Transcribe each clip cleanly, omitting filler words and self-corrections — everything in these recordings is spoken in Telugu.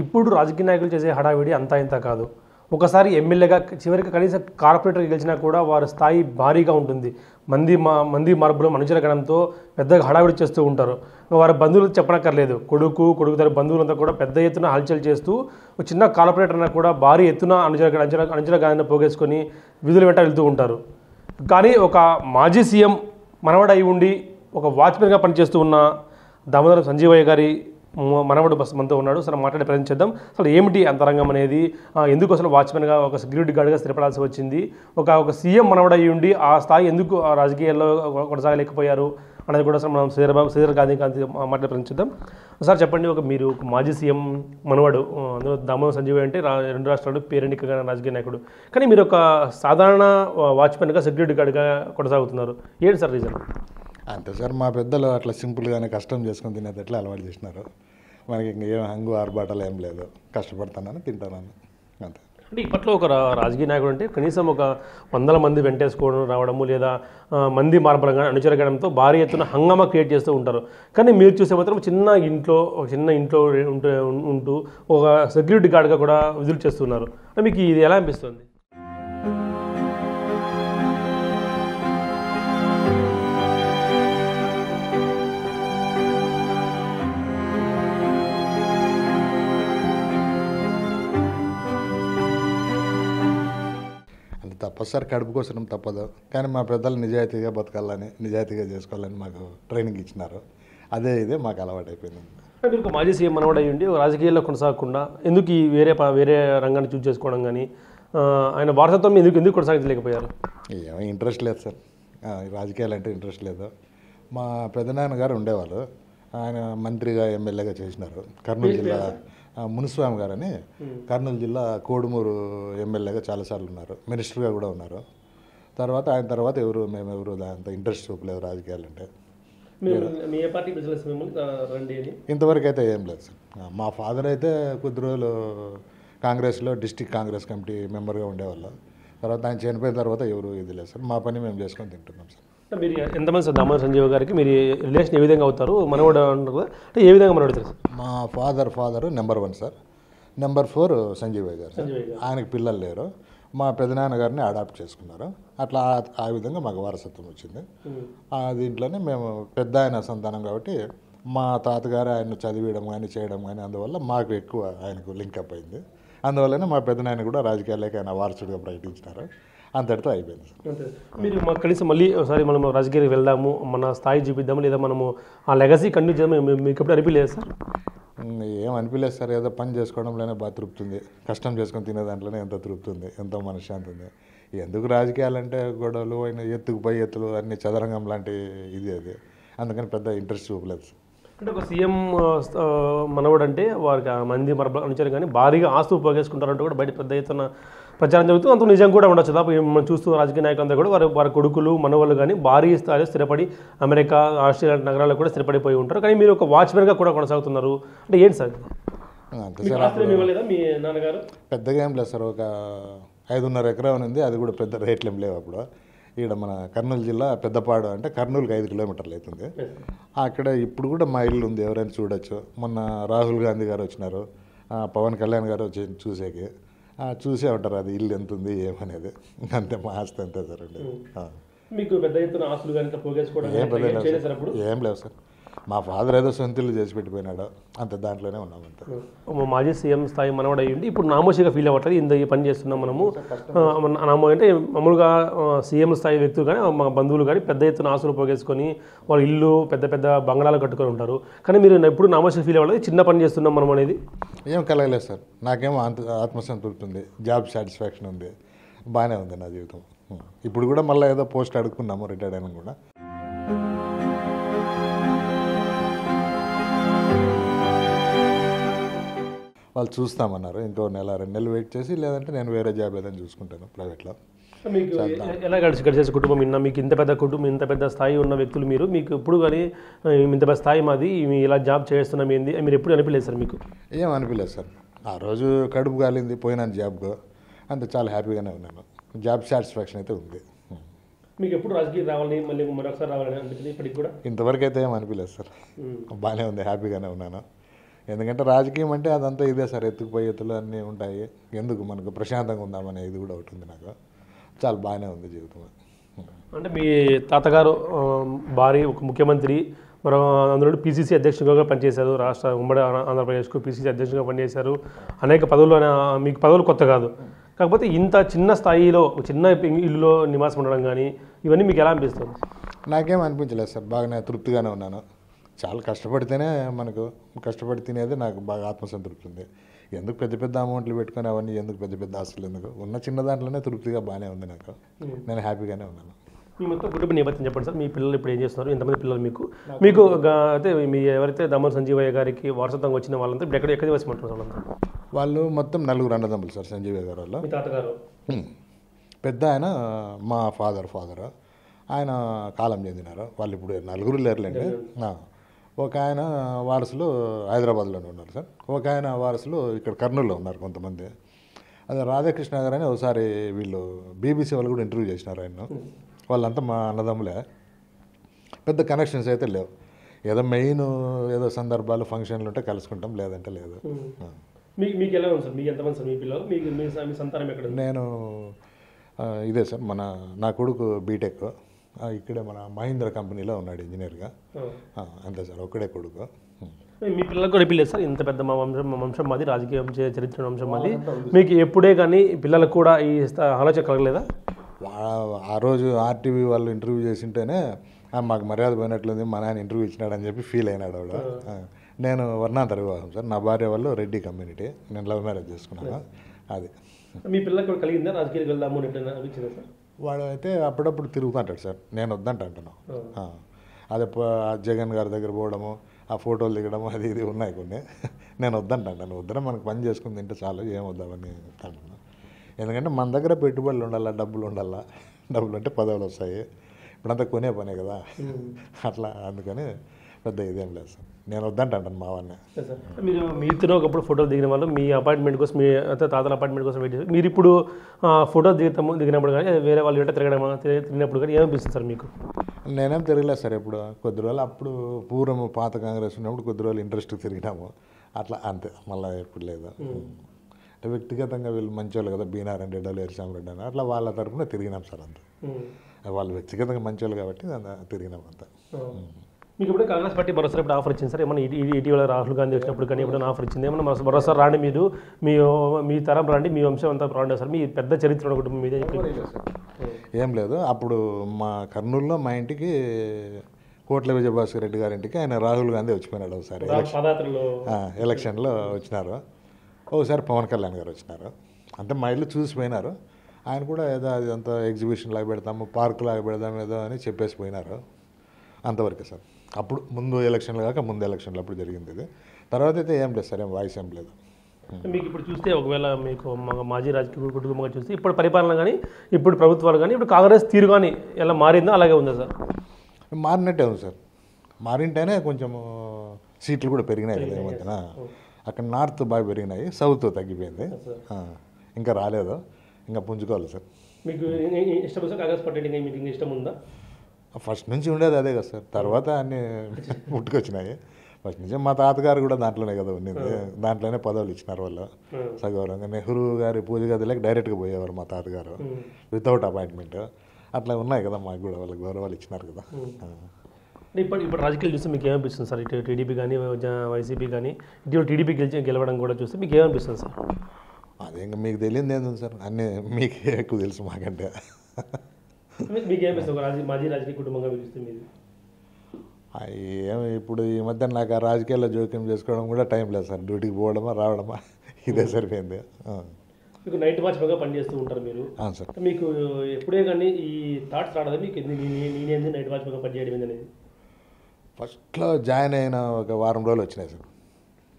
ఇప్పుడు రాజకీయ నాయకులు చేసే హడావిడి అంతా ఇంత కాదు. ఒకసారి ఎమ్మెల్యేగా చివరికి కనీసం కార్పొరేటర్ గెలిచినా కూడా వారి స్థాయి భారీగా ఉంటుంది. మంది మార్పులు మనుషుల గణంతో పెద్దగా హడావిడి చేస్తూ ఉంటారు. వారి బంధువులు చెప్పనక్కర్లేదు. కొడుకు తన బంధువులంతా కూడా పెద్ద ఎత్తున హల్చల్ చేస్తూ ఒక చిన్న కార్పొరేటర్ అన్నా కూడా భారీ ఎత్తున అనుచర గాలిని పోగేసుకొని విధుల వెంట వెళ్తూ ఉంటారు. కానీ ఒక మాజీ సీఎం మనవడై ఉండి ఒక వాచ్మెన్గా పనిచేస్తూ ఉన్న దామోదరం సంజీవయ్య గారి మనవడు బస్ మనతో ఉన్నాడు. అసలు మాట్లాడే ప్రయత్నం చేద్దాం. అసలు ఏమిటి అంతరంగం అనేది, ఎందుకు అసలు వాచ్మెన్గా ఒక సెక్యూరిటీ గార్డ్గా స్థిరపడాల్సి వచ్చింది, ఒక సీఎం మనవడై ఉండి ఆ స్థాయి ఎందుకు రాజకీయాల్లో కొనసాగలేకపోయారు అనేది కూడా అసలు మనం శ్రీధర్ గాంధీ మాట్లాడే ప్రయత్నం చేద్దాం. ఒకసారి చెప్పండి, మీరు ఒక మాజీ సీఎం మనవడు, అందులో దామోదరం సంజీవయ్య అంటే 2 రాష్ట్రాలు పేరెన్నికగా రాజకీయ నాయకుడు, కానీ మీరు ఒక సాధారణ వాచ్మెన్గా సెక్యూరిటీ గార్డ్గా కొనసాగుతున్నారు. ఏంటి సార్ రీజన్? అంతే సార్, మా పెద్దలు అట్లా సింపుల్గానే కష్టం చేసుకొని తినేది ఎట్లా అలవాటు చేసినారు. మనకి ఇంకేం హంగు ఆర్బాటాలు ఏం లేదు, కష్టపడుతున్నాను తింటున్నాను అంతే. అంటే ఇప్పట్లో ఒక రాజకీయ నాయకుడు అంటే కనీసం ఒక 100 మంది వెంటేసుకోవడం రావడము, లేదా మంది మార్పులంగా అనుచరగడంతో భారీ ఎత్తున హంగామా క్రియేట్ చేస్తూ ఉంటారు. కానీ మీరు చూసే మాత్రం చిన్న ఇంట్లో ఉంటూ ఒక సెక్యూరిటీ గార్డ్గా కూడా విధులు చేస్తున్నారు. మీకు ఇది ఎలా అనిపిస్తుంది? తప్పదు సార్, కడుపు కోసం తప్పదు. కానీ మా పెద్దలు నిజాయితీగా బతకాలని, నిజాయితీగా చేసుకోవాలని మాకు ట్రైనింగ్ ఇచ్చినారు. ఇదే మాకు అలవాటు అయిపోయింది. మీరు ఒక మాజీ సీఎం మనవడు అయ్యండి రాజకీయాల్లో కొనసాగకుండా ఎందుకు ఈ వేరే రంగాన్ని చూస్ చేసుకోవడం కానీ, ఆయన వారసత్వం ఎందుకు కొనసాగించలేకపోయారు? ఏమీ ఇంట్రెస్ట్ లేదు సార్, రాజకీయాలు అంటే ఇంట్రెస్ట్ లేదు. మా పెద్దనాన్నగారు ఉండేవాళ్ళు, ఆయన మంత్రిగా ఎమ్మెల్యేగా చేసినారు. కర్నూలు జిల్లా మునుస్వామి గారని కర్నూలు జిల్లా కోడుమూరు ఎమ్మెల్యేగా చాలాసార్లు ఉన్నారు, మినిస్టర్గా కూడా ఉన్నారు. ఆయన తర్వాత మేము అంత ఇంట్రెస్ట్ చూపలేదు రాజకీయాలు అంటే. ఇంతవరకు అయితే ఏం లేదు సార్. మా ఫాదర్ అయితే కొద్ది రోజులు కాంగ్రెస్లో డిస్ట్రిక్ట్ కాంగ్రెస్ కమిటీ మెంబర్గా ఉండేవాళ్ళు. తర్వాత ఆయన చనిపోయిన తర్వాత ఎవరు ఇది లేదు సార్, మా పని మేము చేసుకొని తింటున్నాం సార్. మీరు ఎంతమంది సార్ దామోదరం సంజీవ్ గారికి మీరు రిలేషన్ ఏ విధంగా అవుతారు? మనవడు అంటారు కదా, అంటే ఏ విధంగా మనవడుతారు సార్? మా father number 1 sir. Number 4 Sanjeevaiah గారు సార్. ఆయనకు పిల్లలు లేరు, మా పెదనాన్నగారిని అడాప్ట్ చేసుకున్నారు. అట్లా ఆ విధంగా మాకు వారసత్వం వచ్చింది. దీంట్లోనే మేము పెద్ద ఆయన సంతానం కాబట్టి మా తాతగారు ఆయన చదివించడం కానీ చేయడం కానీ, అందువల్ల మాకు ఎక్కువ ఆయనకు లింకప్ అయింది. అందువల్లనే మా పెద్దనాయన కూడా రాజకీయాల్లోకి ఆయన వారసుడిగా ప్రకటించినారు. అంతటితో అయిపోయింది సార్. మీరు మాకు కనీసం మళ్ళీ ఒకసారి మనం రాజకీయానికి వెళ్దాము, మన స్థాయి చూపిద్దాము, లేదా మనము ఆ లెగసీ కంటిన్యూ చేద్దాం మీకు ఎప్పుడు అనిపించలేదు సార్? ఏం అనిపించలేదు సార్, ఏదో పని చేసుకోవడంలోనే బాగా తృప్తి ఉంది, కష్టం చేసుకొని తినే దాంట్లోనే ఎంతో తృప్తి ఉంది, ఎంతో మనశ్శాంతి ఉంది. ఎందుకు రాజకీయాలంటే గొడవలు అయిన ఎత్తులు అన్ని చదరంగం లాంటి అది, అందుకని పెద్ద ఇంట్రెస్ట్ చూపలేదు సార్. అంటే ఒక సీఎం మనవడు అంటే వారికి మంది అనుచరు కానీ భారీగా ఆస్తులు పోగేసుకుంటారంటే కూడా బయట పెద్ద ఎత్తున ప్రచారం జరుగుతూ అంత నిజం కూడా ఉండొచ్చు. మనం చూస్తూ రాజకీయ నాయకులంతా కూడా వారి కొడుకులు మనవాళ్ళు కానీ భారీ స్థాయిలో స్థిరపడి అమెరికా, ఆస్ట్రేలియా నగరాల్లో కూడా స్థిరపడిపోయి ఉంటారు. కానీ మీరు ఒక వాచ్మెన్గా కూడా కొనసాగుతున్నారు అంటే ఏంటి సార్? మీ నాన్నగారు పెద్దగా ఏం లేదు సార్, ఒక 5.5 ఎకరం ఉంది, అది కూడా పెద్ద రేట్లు ఏం లేవు. అప్పుడు ఇక్కడ మన కర్నూలు జిల్లా పెద్దపాడు అంటే కర్నూలుకి 5 కిలోమీటర్లు అవుతుంది. అక్కడ ఇప్పుడు కూడా మా ఇల్లు ఉంది, ఎవరైనా చూడొచ్చు. మొన్న రాహుల్ గాంధీ గారు వచ్చినారు, పవన్ కళ్యాణ్ గారు వచ్చి చూసేకి చూసే ఉంటారు అది ఇల్లు ఎంత ఉంది ఏమనేది. అంతే, మా ఆస్తి అంతే సార్. మీకు పెద్ద ఎత్తున ఆస్తులు కానీ పోగేసుకోవడం ఏం లేవు సార్. మా ఫాదర్ ఏదో సొంతలు చేసి పెట్టిపోయినాడు, అంత దాంట్లోనే ఉన్నామంతా. మాజీ సీఎం స్థాయి మనవడు అయ్యింది, ఇప్పుడు నామోషిగా ఫీల్ అవ్వట్లేదు ఈ పని చేస్తున్నాం మనము. అంటే మామూలుగా సీఎం స్థాయి వ్యక్తులు కానీ మా బంధువులు కానీ పెద్ద ఎత్తున ఆస్తులు పోగేసుకొని వాళ్ళ ఇల్లు పెద్ద బంగాళాలు కట్టుకొని ఉంటారు. కానీ మీరు ఎప్పుడు నామోషిగా ఫీల్ అవ్వలేదు, చిన్న పని చేస్తున్నాం మనం అనేది ఏం కలగలేదు సార్. నాకేమో ఆత్మసంతృప్తి ఉంది, జాబ్ సాటిస్ఫాక్షన్ ఉంది, బాగానే ఉంది నా జీవితం. ఇప్పుడు కూడా మళ్ళీ ఏదో పోస్ట్ అడుగుకున్నాము రిటైర్డ్ అయినా కూడా. వాళ్ళు చూస్తామన్నారు, ఇంకో 1-2 నెలలు వెయిట్ చేసి, లేదంటే నేను వేరే జాబ్ ఏదైనా చూసుకుంటాను ప్రైవేట్లో. మీకు ఎలా గడిచేసే కుటుంబం విన్నా, మీకు ఇంత పెద్ద కుటుంబం, ఇంత పెద్ద స్థాయి ఉన్న వ్యక్తులు మీకు ఎప్పుడు కానీ ఇంత పెద్ద స్థాయి మాది, ఇలా జాబ్ చేస్తున్నాం ఏంది మీరు ఎప్పుడు అనిపించలేదు సార్? మీకు ఏం అనిపించలేదు సార్. ఆ రోజు కడుపు కాలింది, పోయినాను జాబ్కు, అంతే, చాలా హ్యాపీగానే ఉన్నాను. జాబ్ సాటిస్ఫాక్షన్ అయితే ఉంది. మీకు ఎప్పుడు రాజకీయం రావాలని మళ్ళీ మరొకసారి రావాలని అనిపించింది ఇప్పటికి కూడా? ఇంతవరకు అయితే ఏం అనిపించలేదు సార్, బాగానే ఉంది, హ్యాపీగానే ఉన్నాను. ఎందుకంటే రాజకీయం అంటే అదంతా ఇదే సార్, ఎత్తుకుపోయి ఎత్తులు అన్నీ ఉంటాయి, ఎందుకు మనకు ప్రశాంతంగా ఉందామనే ఇది కూడా ఒకటి ఉంది నాకు. చాలా బాగానే ఉంది జీవితం. అంటే మీ తాతగారు భార్య ఒక ముఖ్యమంత్రి, మరో అందులో పీసీసీ అధ్యక్షుడిగా పనిచేశారు, రాష్ట్ర ఉమ్మడి ఆంధ్రప్రదేశ్కు పీసీసీ అధ్యక్షుడిగా పనిచేశారు. అనేక పదవులు, మీకు పదవులు కొత్త కాదు. కాకపోతే ఇంత చిన్న స్థాయిలో చిన్న ఇల్లులో నివాసం ఉండడం కానీ ఇవన్నీ మీకు ఎలా అనిపిస్తుంది? నాకేం అనిపించలేదు సార్, బాగానే తృప్తిగానే ఉన్నాను. చాలా కష్టపడితేనే మనకు, కష్టపడి తినేది నాకు బాగా ఆత్మసంతృప్తి ఉంది. ఎందుకు పెద్ద పెద్ద అమౌంట్లు పెట్టుకొని అవన్నీ ఎందుకు, పెద్ద పెద్ద ఆస్తులు ఎందుకు, ఉన్న చిన్న దాంట్లోనే తృప్తిగా బాగానే ఉంది నాకు. నేను హ్యాపీగానే ఉన్నాను. మీ మొత్తం కుటుంబ నేపథ్యం చెప్పండి సార్. మీ పిల్లలు ఇప్పుడు ఏం చేస్తున్నారు? ఎంతమంది పిల్లలు మీకు అయితే మీ ఎవరైతే దమ్మన్ సంజీవయ్య గారికి వారసత్వంగా వచ్చిన వాళ్ళంతా ఇప్పుడు ఎక్కడ నివాసమంటారు వాళ్ళంతా? వాళ్ళు మొత్తం 4 అన్నదమ్ములు సార్ సంజీవయ్య గారు వాళ్ళు. మీ తాతగారు పెద్ద ఆయన మా ఫాదర్ ఆయన కాలం చెందినారు. వాళ్ళు ఇప్పుడు 4 లేరులేండి. ఒక ఆయన వారసులు హైదరాబాద్లోనే ఉన్నారు సార్. ఒక ఆయన వారసులు ఇక్కడ కర్నూలులో ఉన్నారు కొంతమంది. అదే రాధాకృష్ణ గారు అని ఒకసారి వీళ్ళు బీబీసీ వాళ్ళు కూడా ఇంటర్వ్యూ చేసినారు ఆయన. వాళ్ళంతా మా అన్నదమ్ములే, పెద్ద కనెక్షన్స్ అయితే లేవు. ఏదో మెయిన్ ఏదో సందర్భాలు ఫంక్షన్లు ఉంటే కలుసుకుంటాం, లేదంటే లేదు. మీకు ఎలా ఉంది సార్? మీకు ఎంతమంది సార్ మీ పిల్లలు? మీ సంతానం ఎక్కడ? నేను ఇదే సార్, నా కొడుకు బీటెక్ ఇక్కడే మన మహీంద్ర కంపెనీలో ఉన్నాడు ఇంజనీర్గా. అంతే సార్, ఒక్కడే కొడుకు. మీ పిల్లలకు కూడా పిల్లలు సార్, ఇంత పెద్ద మా వంశం మాది, రాజకీయ చరిత్ర వంశం మాది, మీకు ఎప్పుడే కానీ పిల్లలకు కూడా ఈ ఆలోచన కలగలేదా? ఆ రోజు ఆర్టీవీ వాళ్ళు ఇంటర్వ్యూ చేసింటేనే మాకు మర్యాద పోయినట్లుంది, మా నాయన ఇంటర్వ్యూ ఇచ్చినాడు అని చెప్పి ఫీల్ అయినాడు ఆవిడ. నేను వర్ణాంతర వివాహం సార్, నా భార్య వాళ్ళు రెడ్డి కమ్యూనిటీ, నేను లవ్ మ్యారేజ్ చేసుకున్నాను. అది మీ పిల్లలకు కలిగిందా రాజకీయాలకు వెళ్దాము అనిపించిందా సార్? వాడు అయితే అప్పుడప్పుడు తిరుగుతుంటాడు సార్, నేను వద్దంటాను. అదే జగన్ గారి దగ్గర పోవడము, ఆ ఫోటోలు దిగడము, అది ఇది ఉన్నాయి కొన్ని. నేను వద్దంటాను, వద్దరం మనకు పని చేసుకుని తింటే చాలు, ఏం వద్దామని అంటున్నాను. ఎందుకంటే మన దగ్గర పెట్టుబడులు ఉండాలా, డబ్బులు ఉండాలా. డబ్బులు అంటే పదవులు వస్తాయి, ఇప్పుడంతా కొనే పనే కదా. అట్లా అందుకని పెద్ద ఇదేం లేదు సార్, నేను వద్దంటాను మా వాడిని. మీరు మీతో ఒకప్పుడు ఫోటోలు దిగిన వాళ్ళు మీ అపార్ట్మెంట్ కోసం, మీ తాతల అపార్ట్మెంట్ కోసం వెయిట్ చేస్తారు. మీరు ఇప్పుడు ఫోటోలు దిగినప్పుడు కానీ వేరే వాళ్ళు వెంట తిరిగినప్పుడు కానీ ఏమనిపిస్తుంది సార్ మీకు? నేనేం తిరగలేదు సార్ ఎప్పుడు. కొద్ది రోజులు అప్పుడు పూర్వం పాత కాంగ్రెస్ ఉన్నప్పుడు కొద్ది రోజులు ఇంట్రెస్ట్ తిరిగినాము, అట్లా అంతే. మళ్ళీ ఎప్పుడు లేదు. అంటే వ్యక్తిగతంగా వీళ్ళు మంచోళ్ళు కదా, బీనారెడ్డి రెడ్డి, ఎరిసామరెడ్డి అని, అట్లా వాళ్ళ తరఫున తిరిగినాం సార్ అంతే. వాళ్ళు వ్యక్తిగతంగా మంచోళ్ళు కాబట్టి తిరిగినాం అంతా. మీకు ఇప్పుడు కాంగ్రెస్ పార్టీ మరోసారి ఇప్పుడు ఆఫర్ ఇచ్చింది సార్? ఏమన్నా ఇటీవల రాహుల్ గాంధీ వచ్చినప్పుడు కానీ ఎప్పుడైనా ఆఫర్ ఇచ్చింది? ఏమన్నా మరోసారి రాండి, మీరు మీ తరం రండి, మీ వంశం అంతా రాండి సార్, మీ పెద్ద చరిత్ర కుటుంబం మీద? ఏం లేదు. అప్పుడు మా కర్నూలులో మా ఇంటికి కోట్ల విజయభాస్కర్ రెడ్డి గారి ఇంటికి ఆయన రాహుల్ గాంధీ వచ్చిపోయినాడు ఒకసారి ఎలక్షన్లో వచ్చినారు. ఒకసారి పవన్ కళ్యాణ్ గారు వచ్చినారు. అంటే మా ఇల్లు చూసిపోయినారు. ఆయన కూడా ఏదో అది అంత ఎగ్జిబిషన్ లాగా పెడతాము, పార్కు లాగా పెడదాం ఏదో అని చెప్పేసి పోయినారు. అంతవరకే సార్. అప్పుడు ముందు ఎలక్షన్లు కాక ముందు ఎలక్షన్లు అప్పుడు జరిగింది ఇది. తర్వాత అయితే ఏం లేదు సార్, ఏం వాయిస్ ఏం లేదు. మీకు ఇప్పుడు చూస్తే ఒకవేళ మీకు మాజీ రాజకీయ కుటుంబంగా చూస్తే ఇప్పుడు పరిపాలన కానీ, ఇప్పుడు ప్రభుత్వాలు కానీ, ఇప్పుడు కాంగ్రెస్ తీరు కానీ ఎలా మారిందో అలాగే ఉందా సార్? మారినట్టే ఉంది సార్. మారింటేనే కొంచెం సీట్లు కూడా పెరిగినాయి కదా ఈ మధ్యన. అక్కడ నార్త్ బాగా పెరిగినాయి, సౌత్ తగ్గిపోయింది. ఇంకా రాలేదు, ఇంకా పుంజుకోవాలి సార్. మీకు ఇష్టం సార్ కాంగ్రెస్ పార్టీ? మీకు ఇష్టం ఉందా? ఫస్ట్ నుంచి ఉండేది అదే కదా సార్, తర్వాత అన్నీ పుట్టుకొచ్చినాయి. ఫస్ట్ నుంచి మా తాతగారు కూడా దాంట్లోనే కదా ఉన్నది, దాంట్లోనే పదవులు ఇచ్చినారు వాళ్ళు సగౌరవంగా. నెహ్రూ గారి పూజ గదిలోకి డైరెక్ట్గా పోయేవారు మా తాతగారు, వితౌట్ అపాయింట్మెంట్. అట్లా ఉన్నాయి కదా, మాకు కూడా వాళ్ళకి గౌరవాలు ఇచ్చినారు కదా. ఇప్పుడు రాజకీయాలు చూస్తే మీకు ఏమనిపిస్తుంది సార్? ఇటు టీడీపీ కానీ వైసీపీ కానీ ఇటీవల టీడీపీ గెలవడం కూడా చూస్తే మీకు ఏమనిపిస్తుంది సార్? అదే ఇంకా మీకు తెలియదు ఏంది సార్, అన్నీ మీకే ఎక్కువ తెలుసు మాకంటే. మీకు ఏమనిపిస్తుంది మాజీ రాజకీయ కుటుంబంగా పిలుస్తే మీరు? ఏమి ఇప్పుడు ఈ మధ్య నాకు ఆ రాజకీయాల్లో జోక్యం చేసుకోవడం కూడా టైం లేదు సార్. డ్యూటీకి పోవడమా రావడమా ఇదే సరిపోయింది. మీకు నైట్ వాచ్గా పనిచేస్తూ ఉంటారు మీరు? అవును సార్. మీకు ఎప్పుడే కానీ ఈ థాట్స్ రావడం మీకు నేనేంది నైట్ వాచ్గా పనిచేయడం అనేది? ఫస్ట్లో జాయిన్ అయిన ఒక వారం రోజులు వచ్చినాయి సార్,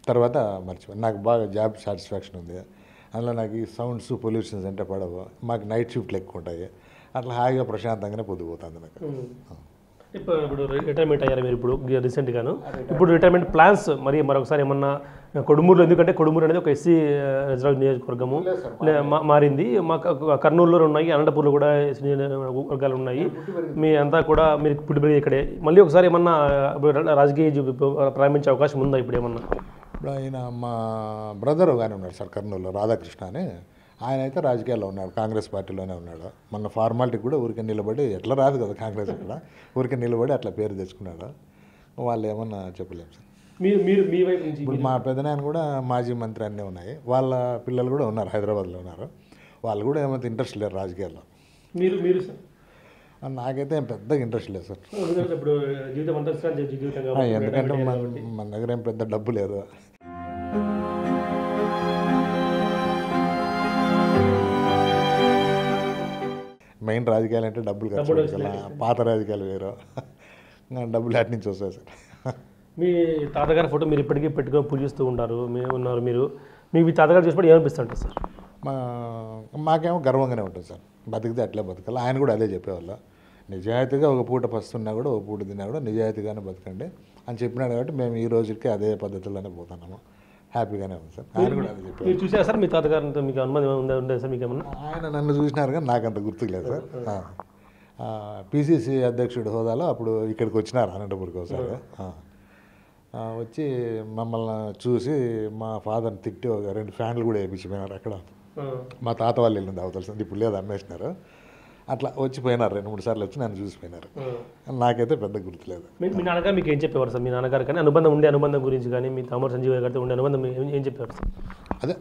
తర్వాత మర్చిపోయి. నాకు బాగా జాబ్ సాటిస్ఫాక్షన్ ఉంది, అందులో నాకు ఈ సౌండ్స్ పొల్యూషన్స్ అంటే పడవు. మాకు నైట్ షిఫ్ట్లు ఎక్కువ ఉంటాయి, అట్లా హాయిగా ప్రశాంతంగానే పొద్దుపోతుంది నాకు. ఇప్పుడు రిటైర్మెంట్ అయ్యారు మీరు ఇప్పుడు రీసెంట్గాను. ఇప్పుడు రిటైర్మెంట్ ప్లాన్స్ మరి మరొకసారి ఏమన్నా కొడుమూరులో, ఎందుకంటే కొడుమూరు అనేది ఒక ఎస్సీ రిజర్వ్ నియోజకవర్గము మారింది. మా కర్నూలులో ఉన్నాయి, అనంతపూర్లో కూడా ఎస్సీ వర్గాలు ఉన్నాయి. మీ అంతా కూడా మీరు పుట్టిపెరిగి ఇక్కడే. మళ్ళీ ఒకసారి ఏమన్నా రాజకీయ ప్రారంభించే అవకాశం ఉందా ఇప్పుడు ఏమన్నా? ఇప్పుడు ఆయన మా బ్రదర్ కానీ ఉన్నాడు సార్ కర్నూలులో, రాధాకృష్ణ అని. ఆయన అయితే రాజకీయాల్లో ఉన్నాడు, కాంగ్రెస్ పార్టీలోనే ఉన్నాడు. మొన్న ఫార్మాలిటీ కూడా ఊరికే నిలబడి, ఎట్లా రాదు కదా కాంగ్రెస్ కూడా, ఊరికే నిలబడి అట్లా పేరు తెచ్చుకున్నాడు. వాళ్ళు ఏమన్నా చెప్పలేము సార్. మీ వైపు నుంచి ఇప్పుడు మా పెదనాయన కూడా మాజీ మంత్రి అన్నీ ఉన్నాయి, వాళ్ళ పిల్లలు కూడా ఉన్నారు, హైదరాబాద్లో ఉన్నారు. వాళ్ళు కూడా ఏమంత ఇంట్రెస్ట్ లేరు రాజకీయాల్లో. మీరు సార్? నాకైతే ఏం పెద్దగా ఇంట్రెస్ట్ లేదు సార్. ఇప్పుడు జీవితం అంతా జీవితం, ఎందుకంటే మన దగ్గర ఏం పెద్ద డబ్బు లేదు. మెయిన్ రాజకీయాలు అంటే డబ్బులు ఖర్చు పెట్టాలి. పాత రాజకీయాలు వేరు, డబ్బులు అటు నుంచి వస్తాయి సార్. మీ తాతగారి ఫోటో మీరు ఇప్పటికీ పెట్టుకొని పూజిస్తూ ఉంటారు, మీరు మీ తాతగారు చూసినప్పుడు ఏమనిపిస్తుంటారు సార్? మాకేమో గర్వంగానే ఉంటుంది సార్, బతికితే అట్లే బతకాలి. ఆయన కూడా అదే చెప్పేవాళ్ళు, నిజాయితీగా ఒక పూట పస్తున్నా కూడా ఒక పూట తిన్నా కూడా నిజాయితీగానే బతకండి అని చెప్పినాడు. కాబట్టి మేము ఈ రోజుకి అదే పద్ధతిలోనే పోతున్నాము, హ్యాపీగానే ఉంది సార్. ఆయన కూడా అదే చెప్పారు. మీరు చూసారా సార్ మీ తాతగారితో? మీకు అనుమానం ఉండే సార్ మీకు ఏమన్నా? ఆయన నన్ను చూసినారు కానీ నాకు అంత గుర్తులేదు సార్. పిసిసి అధ్యక్షుడి హోదాలో అప్పుడు ఇక్కడికి వచ్చినారు అనంతపురికి ఒకసారి. వచ్చి మమ్మల్ని చూసి మా ఫాదర్ని తిట్టి ఒక 2 ఫ్యాన్లు కూడా వేయించిపోయినారు అక్కడ. మా తాత వాళ్ళు వెళ్ళింది అవతల, ఇప్పుడు లేదు అమ్మేసినారు. అట్లా వచ్చిపోయినారు, 2-3 సార్లు వచ్చి నన్ను చూసిపోయినారు. నాకైతే పెద్ద గుర్తులేదు. మీ నాన్నగారు మీకు ఏం చెప్పేవారు సార్? మీ నాన్నగారు కానీ అనుబంధం గురించి కానీ, మీ తమ్ముడు సంజీవ్ గారితో ఉండే అనుబంధం ఏం చెప్పేవారు సార్? అదే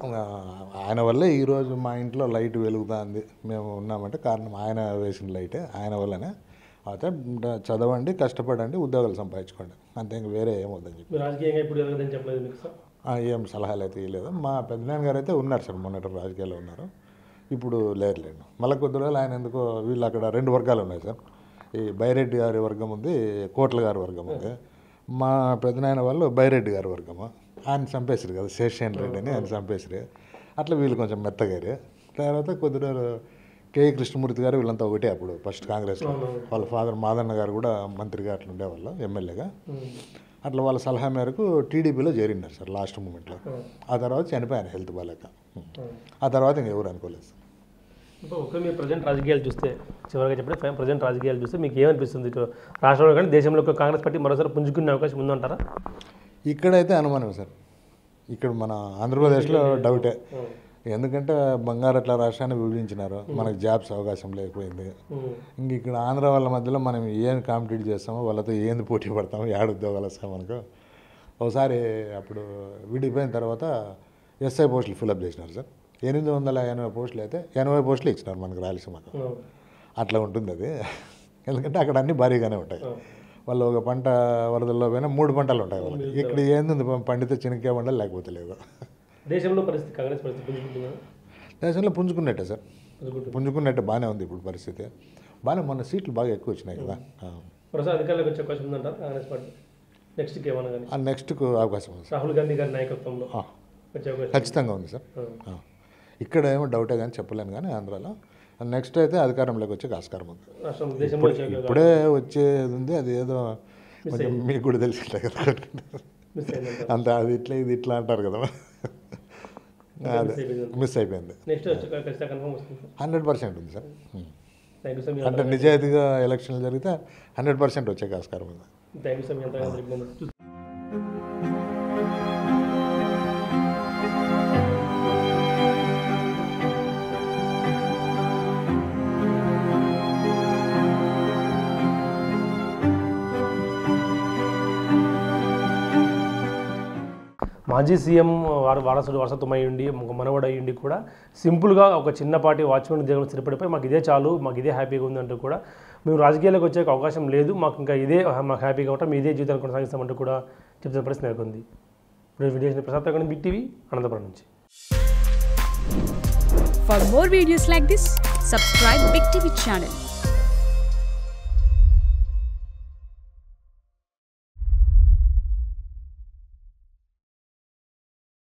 ఆయన వల్లే ఈరోజు మా ఇంట్లో లైట్ వెలుగుతుంది, మేము ఉన్నామంటే కారణం ఆయన వేసిన లైటే, ఆయన వల్లనే. అయితే చదవండి, కష్టపడండి, ఉద్యోగాలు సంపాదించుకోండి, అంతే, ఇంక వేరే ఏమవుతుందని చెప్పి. రాజకీయంగా ఇప్పుడు ఎలాగదని చెప్పలేదు మీకు సార్? ఏం సలహాలు అయితే ఇవ్వలేదు. మా పెద్దనాన్న గారు అయితే ఉన్నారు సార్, మొన్నటి రాజకీయాల్లో ఉన్నారు, ఇప్పుడు లేరు. మళ్ళీ కొద్ది రోజులు ఆయన ఎందుకో, వీళ్ళు అక్కడ 2 వర్గాలు ఉన్నాయి సార్. ఈ బైరెడ్డి గారి వర్గం ఉంది, కోట్ల గారి వర్గం ఉంది. మా పెద్దనాయన వాళ్ళు బైరెడ్డి గారి వర్గము, ఆయన చంపేసారు కదా, శేషేన్ రెడ్డి అని ఆయన చంపేసారు. అట్లా వీళ్ళు కొంచెం మెత్తగారు. తర్వాత కొద్ది రోజులు కే కృష్ణమూర్తి గారు వీళ్ళంతా ఒకటే అప్పుడు ఫస్ట్ కాంగ్రెస్లో. వాళ్ళ ఫాదర్ మాదన్న గారు కూడా మంత్రిగా అట్లా ఉండేవాళ్ళు, ఎమ్మెల్యేగా. అట్లా వాళ్ళ సలహా మేరకు టీడీపీలో చేరినారు సార్ లాస్ట్ మూమెంట్లో. ఆ తర్వాత చనిపోయాను హెల్త్ బాగాలేక. ఆ తర్వాత ఇంకెవరు అనుకోలేదు సార్. ఒకవేళ మీరు ప్రజెంట్ రాజకీయాలు చూస్తే, చివరిగా చెప్పండి, ప్రజెంట్ రాజకీయాలు చూస్తే మీకు ఏమనిపిస్తుంది? రాష్ట్రంలో కానీ దేశంలో కాంగ్రెస్ పార్టీ మరోసారి పుంజుకునే అవకాశం ఉందంటారా? ఇక్కడైతే అనుమానం సార్, ఇక్కడ మన ఆంధ్రప్రదేశ్లో డౌటే. ఎందుకంటే బంగారు అట్లా రాష్ట్రాన్ని విభజించినారు, మనకు జాబ్స్ అవకాశం లేకపోయింది. ఇంక ఇక్కడ ఆంధ్ర వాళ్ళ మధ్యలో మనం ఏం కాంపిటీట్ చేస్తామో, వాళ్ళతో ఏంది పోటీ పడతామో, ఏడు ఉద్యోగాలు వస్తాయి మనకు. ఒకసారి అప్పుడు విడిపోయిన తర్వాత ఎస్ఐ పోస్టులు ఫిలప్ చేసినారు సార్. 880 పోస్టులు అయితే 80 పోస్టులు ఇచ్చినారు మనకు రాయలసీమకు. అట్లా ఉంటుంది అది, ఎందుకంటే అక్కడ అన్నీ భారీగానే ఉంటాయి. వాళ్ళు ఒక పంట వరదల్లో పోయినా 3 పంటలు ఉంటాయి వాళ్ళకి. ఇక్కడ ఏంది పండితే చిన్నకే పంటలు, లేకపోతే లేదు. దేశంలో పరిస్థితి, కాంగ్రెస్ పరిస్థితి దేశంలో పుంజుకున్నట్టే సార్, పుంజుకున్నట్టే బాగానే ఉంది ఇప్పుడు పరిస్థితి. బాగానే, మొన్న సీట్లు బాగా ఎక్కువ వచ్చినాయి కదా. అధికారులకు వచ్చే అవకాశం ఉందంటారు కాంగ్రెస్ పార్టీ నెక్స్ట్కి ఏమన్నా కానీ? నెక్స్ట్కు అవకాశం ఉంది సార్, రాహుల్ గాంధీ గారి నాయకత్వంలో ఖచ్చితంగా ఉంది సార్. ఇక్కడ ఏమో డౌటే కానీ చెప్పలేను, కానీ ఆంధ్రాలో నెక్స్ట్ అయితే అధికారంలోకి వచ్చే ఆస్కారం ఉంది. ఇప్పుడే వచ్చేది ఉంది, అది ఏదో కొంచెం మీకు కూడా తెలిసిందే కదా, అంత అది ఇట్లా ఇది ఇట్లా అంటారు కదా, అదే మిస్ అయిపోయింది. 100% ఉంది సార్. అంటే నిజాయితీగా ఎలక్షన్లు జరిగితే 100% వచ్చే ఆస్కారం ఉంది. మాజీ సీఎం వారసత్వం అయ్యిండి, ఒక మనవడు అయ్యిండి కూడా సింపుల్గా ఒక చిన్నపాటి వాచ్మెన్ ఉద్యోగంలో స్థిరపడిపోయి మాకు ఇదే చాలు, మాకు ఇదే హ్యాపీగా ఉందంటూ కూడా, మేము రాజకీయాలకు వచ్చే అవకాశం లేదు, మాకు ఇంకా ఇదే మాకు హ్యాపీగా ఉంటాం, మీ ఇదే జీవితాన్ని కొనసాగిస్తామంటూ కూడా చెప్తున్న పరిస్థితి నెలకొంది. ఇప్పుడు video Prasad big TV Anantapuram నుంచి. For more videos like this, subscribe Big TV channel.